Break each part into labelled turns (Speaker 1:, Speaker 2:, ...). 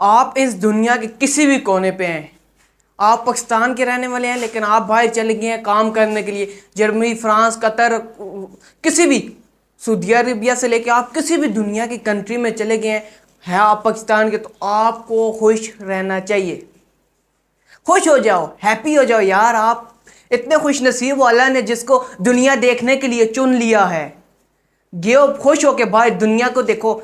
Speaker 1: آپ اس دنیا کے کسی بھی کونے پہ ہیں، آپ پاکستان کے رہنے والے ہیں لیکن آپ باہر چلے گئے ہیں کام کرنے کے لیے، جرمنی، فرانس، قطر، کسی بھی، سعودی عربیہ سے لے کے آپ کسی بھی دنیا کی کنٹری میں چلے گئے ہیں آپ پاکستان کے، تو آپ کو خوش رہنا چاہیے۔ خوش ہو جاؤ، ہیپی ہو جاؤ یار، آپ اتنے خوش نصیب ہو اللہ نے جس کو دنیا دیکھنے کے لیے چن لیا ہے۔ گیو خوش ہو کے باہر دنیا کو دیکھو۔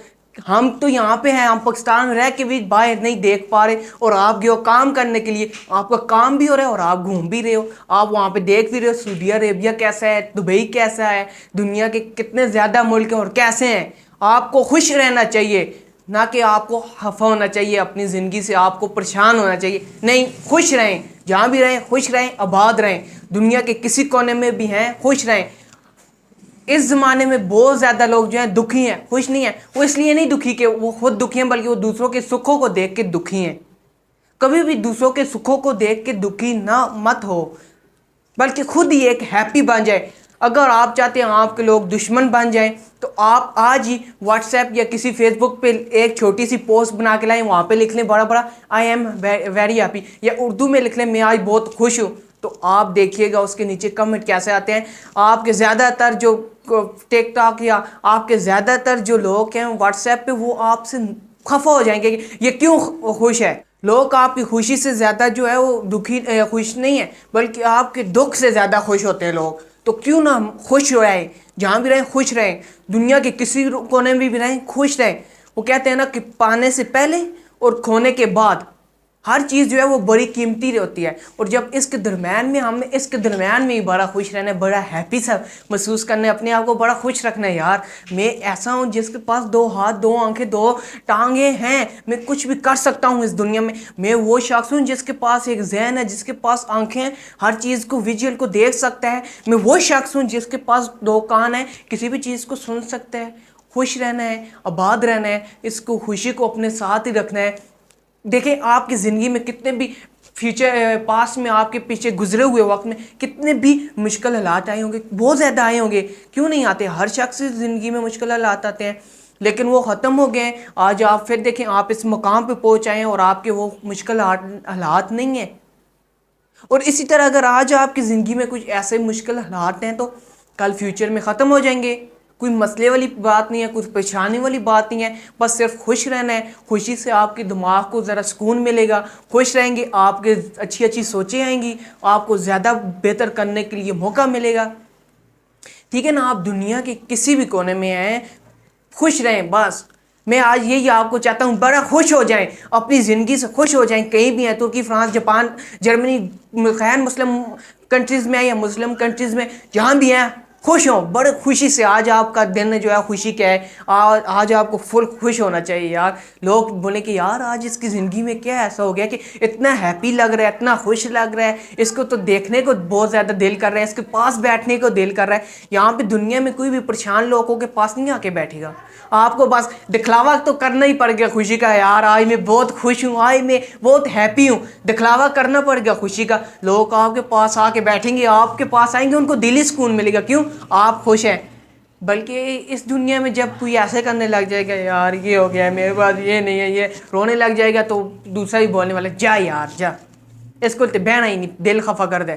Speaker 1: ہم تو یہاں پہ ہیں، ہم پاکستان میں رہ کے بھی باہر نہیں دیکھ پا رہے، اور آپ گئے ہو کام کرنے کے لیے، آپ کا کام بھی ہو رہا ہے اور آپ گھوم بھی رہے ہو، آپ وہاں پہ دیکھ بھی رہے ہو سعودی عربیہ کیسا ہے، دبئی کیسا ہے، دنیا کے کتنے زیادہ ملک ہیں اور کیسے ہیں۔ آپ کو خوش رہنا چاہیے، نہ کہ آپ کو خفا ہونا چاہیے اپنی زندگی سے، آپ کو پریشان ہونا چاہیے، نہیں، خوش رہیں، جہاں بھی رہیں خوش رہیں، آباد رہیں، دنیا کے کسی کونے میں بھی ہیں خوش رہیں۔ اس زمانے میں بہت زیادہ لوگ جو ہیں دکھی ہیں، خوش نہیں ہیں۔ وہ اس لیے نہیں دکھی کہ وہ خود دکھی ہیں، بلکہ وہ دوسروں کے سکھوں کو دیکھ کے دکھی ہیں۔ کبھی بھی دوسروں کے سکھوں کو دیکھ کے دکھی نہ مت ہو، بلکہ خود ہی ایک ہیپی بن جائے۔ اگر آپ چاہتے ہیں آپ کے لوگ دشمن بن جائیں تو آپ آج ہی واٹس ایپ یا کسی فیس بک پہ ایک چھوٹی سی پوسٹ بنا کے لائیں، وہاں پہ لکھ لیں بڑا بڑا آئی ایم ویری ہیپی، یا اردو میں لکھ لیں میں آج بہت خوش ہوں، تو آپ دیکھیے گا اس کے نیچے کمنٹ کیسے آتے ہیں۔ آپ کے زیادہ تر جو ٹک ٹاک یا آپ کے زیادہ تر جو لوگ ہیں واٹس ایپ پہ، وہ آپ سے خفا ہو جائیں گے کہ یہ کیوں خوش ہے۔ لوگ آپ کی خوشی سے زیادہ جو ہے وہ دکھی خوش نہیں ہے، بلکہ آپ کے دکھ سے زیادہ خوش ہوتے ہیں لوگ۔ تو کیوں نہ خوش رہیں، جہاں بھی رہیں خوش رہیں، دنیا کے کسی کونے میں بھی رہیں خوش رہیں۔ وہ کہتے ہیں نا کہ پانے سے پہلے اور کھونے کے بعد ہر چیز جو ہے وہ بڑی قیمتی ہوتی ہے، اور جب اس کے درمیان میں ہمیں اس کے درمیان میں ہی بڑا خوش رہنا ہے، بڑا ہیپی سا محسوس کرنا ہے، اپنے آپ کو بڑا خوش رکھنا ہے۔ یار میں ایسا ہوں جس کے پاس 2 ہاتھ، 2 آنکھیں، 2 ٹانگیں ہیں، میں کچھ بھی کر سکتا ہوں اس دنیا میں۔ میں وہ شخص ہوں جس کے پاس ایک ذہن ہے، جس کے پاس آنکھیں ہیں، ہر چیز کو ویژول کو دیکھ سکتا ہے۔ میں وہ شخص ہوں جس کے پاس 2 کان ہیں، کسی بھی چیز کو سن سکتا ہے۔ خوش رہنا ہے، آباد رہنا ہے، اس کو خوشی کو اپنے ساتھ ہی رکھنا ہے۔ دیکھیں آپ کی زندگی میں کتنے بھی فیوچر پاسٹ میں آپ کے پیچھے گزرے ہوئے وقت میں کتنے بھی مشکل حالات آئے ہوں گے، بہت زیادہ آئے ہوں گے، کیوں نہیں آتے؟ ہر شخص کی زندگی میں مشکل حالات آتے ہیں، لیکن وہ ختم ہو گئے ہیں۔ آج آپ پھر دیکھیں آپ اس مقام پہ پہنچ آئے ہیں اور آپ کے وہ مشکل حالات نہیں ہیں۔ اور اسی طرح اگر آج آپ کی زندگی میں کچھ ایسے مشکل حالات ہیں تو کل فیوچر میں ختم ہو جائیں گے۔ کوئی مسئلے والی بات نہیں ہے، کوئی پریشانی والی بات نہیں ہے، بس صرف خوش رہنا ہے۔ خوشی سے آپ کے دماغ کو ذرا سکون ملے گا، خوش رہیں گے، آپ کے اچھی اچھی سوچیں آئیں گی، آپ کو زیادہ بہتر کرنے کے لیے موقع ملے گا۔ ٹھیک ہے نا؟ آپ دنیا کے کسی بھی کونے میں ہیں، خوش رہیں بس۔ میں آج یہی آپ کو چاہتا ہوں، بڑا خوش ہو جائیں، اپنی زندگی سے خوش ہو جائیں۔ کہیں بھی ہیں، ترکی، فرانس، جاپان، جرمنی، خیر مسلم کنٹریز میں یا مسلم کنٹریز میں، جہاں بھی ہیں خوش ہوں، بڑے خوشی سے۔ آج آپ کا دن جو ہے خوشی کا ہے، آج آپ کو فل خوش ہونا چاہیے یار۔ لوگ بولیں کہ یار آج اس کی زندگی میں کیا ایسا ہو گیا کہ اتنا ہیپی لگ رہا ہے، اتنا خوش لگ رہا ہے، اس کو تو دیکھنے کو بہت زیادہ دل کر رہا ہے، اس کے پاس بیٹھنے کو دل کر رہا ہے۔ یہاں پہ دنیا میں کوئی بھی پریشان لوگوں کے پاس نہیں آ کے بیٹھے گا، آپ کو بس دکھلاوا تو کرنا ہی پڑے گا خوشی کا۔ یار آج میں بہت خوش ہوں، آج میں بہت ہیپی ہوں، دکھلاوا کرنا پڑے گا خوشی کا۔ لوگ آپ کے پاس آ کے بیٹھیں گے، آپ کے پاس آئیں گے، ان کو دلی سکون ملے گا، کیوں؟ آپ خوش ہیں۔ بلکہ اس دنیا میں جب کوئی ایسے کرنے لگ جائے گا، یار یہ ہو گیا ہے، میرے پاس یہ نہیں ہے، یہ رونے لگ جائے گا، تو دوسرا ہی بولنے والا جا یار جا، اس کو بہنا ہی نہیں، دل خفا کر دے۔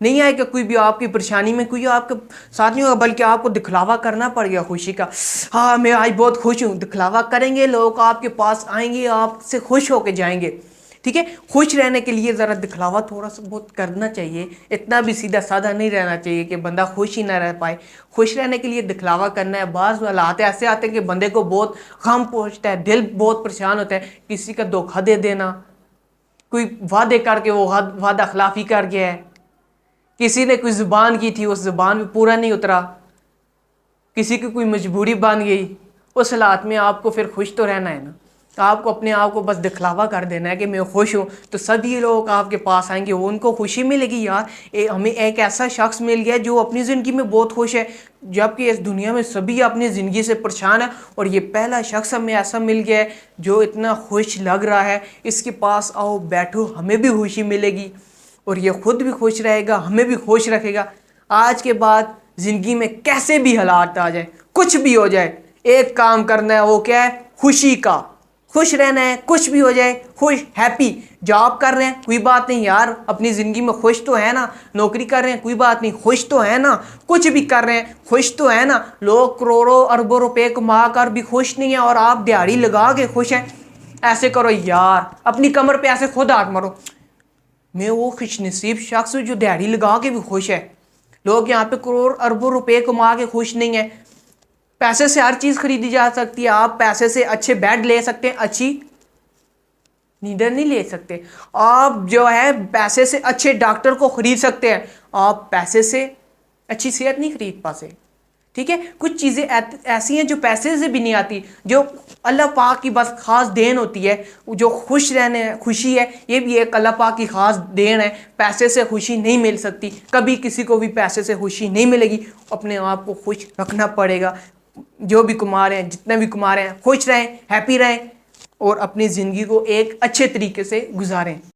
Speaker 1: نہیں آئے کہ کوئی بھی آپ کی پریشانی میں کوئی آپ کے ساتھ نہیں ہوگا، بلکہ آپ کو دکھلاوا کرنا پڑ گیا خوشی کا۔ ہاں میں آج بہت خوش ہوں، دکھلاوا کریں گے، لوگ آپ کے پاس آئیں گے، آپ سے خوش ہو کے جائیں گے۔ ٹھیک ہے؟ خوش رہنے کے لیے ذرا دکھلاوا تھوڑا سا بہت کرنا چاہیے، اتنا بھی سیدھا سادہ نہیں رہنا چاہیے کہ بندہ خوش ہی نہ رہ پائے۔ خوش رہنے کے لیے دکھلاوا کرنا ہے۔ بعض حالات ایسے آتے ہیں کہ بندے کو بہت غم پہنچتا ہے، دل بہت پریشان ہوتا ہے، کسی کا دھوکہ دے دینا، کوئی وعدے کر کے وہ وعدہ خلافی کر گیا ہے، کسی نے کوئی زبان کی تھی، اس زبان میں پورا نہیں اترا، کسی کی کوئی مجبوری بن گئی، اس حالات میں آپ کو پھر خوش تو رہنا ہے نا۔ آپ کو اپنے آپ کو بس دکھلاوا کر دینا ہے کہ میں خوش ہوں، تو سبھی لوگ آپ کے پاس آئیں گے، وہ ان کو خوشی ملے گی۔ یار ہمیں ایک ایسا شخص مل گیا جو اپنی زندگی میں بہت خوش ہے، جبکہ اس دنیا میں سبھی اپنی زندگی سے پریشان ہیں، اور یہ پہلا شخص ہمیں ایسا مل گیا ہے جو اتنا خوش لگ رہا ہے۔ اس کے پاس آؤ بیٹھو، ہمیں بھی خوشی ملے گی، اور یہ خود بھی خوش رہے گا، ہمیں بھی خوش رکھے گا۔ آج کے بعد زندگی میں کیسے بھی حالات آ جائیں، کچھ بھی ہو جائے، ایک کام کرنا ہے، وہ کیا ہے؟ خوشی کا۔ خوش رہنا ہے، کچھ بھی ہو جائے خوش ہیپی. جاب کر رہے ہیں کوئی بات نہیں یار، اپنی زندگی میں خوش تو ہے نا. نوکری کر رہے ہیں کوئی بات نہیں، خوش تو ہے نا. کچھ بھی کر رہے ہیں خوش تو ہے نا. لوگ کروڑوں اربوں روپے کما کر بھی خوش نہیں ہیں اور آپ دیہڑی لگا کے خوش ہیں. ایسے کرو یار، اپنی کمر پہ ایسے خود ہاتھ مارو، میں وہ خوش نصیب شخص ہوں جو دیہڑی لگا کے بھی خوش ہے. لوگ یہاں پہ کروڑ اربوں روپے کما کے خوش نہیں ہیں. پیسے سے ہر چیز خریدی جا سکتی ہے. آپ پیسے سے اچھے بیڈ لے سکتے ہیں، اچھی نیندر نہیں لے سکتے. آپ جو ہے پیسے سے اچھے ڈاکٹر کو خرید سکتے ہیں، آپ پیسے سے اچھی صحت نہیں خرید پاتے. ٹھیک ہے، کچھ چیزیں ایسی ہیں جو پیسے سے بھی نہیں آتی، جو اللہ پاک کی بس خاص دین ہوتی ہے. جو خوش رہنے خوشی ہے، یہ بھی ایک اللہ پاک کی خاص دین ہے. پیسے سے خوشی نہیں مل سکتی، کبھی کسی کو بھی پیسے سے خوشی نہیں ملے گی. اپنے آپ کو خوش رکھنا پڑے گا. جو بھی کما رہے ہیں، جتنے بھی کما رہے ہیں، خوش رہیں، ہیپی رہیں اور اپنی زندگی کو ایک اچھے طریقے سے گزاریں.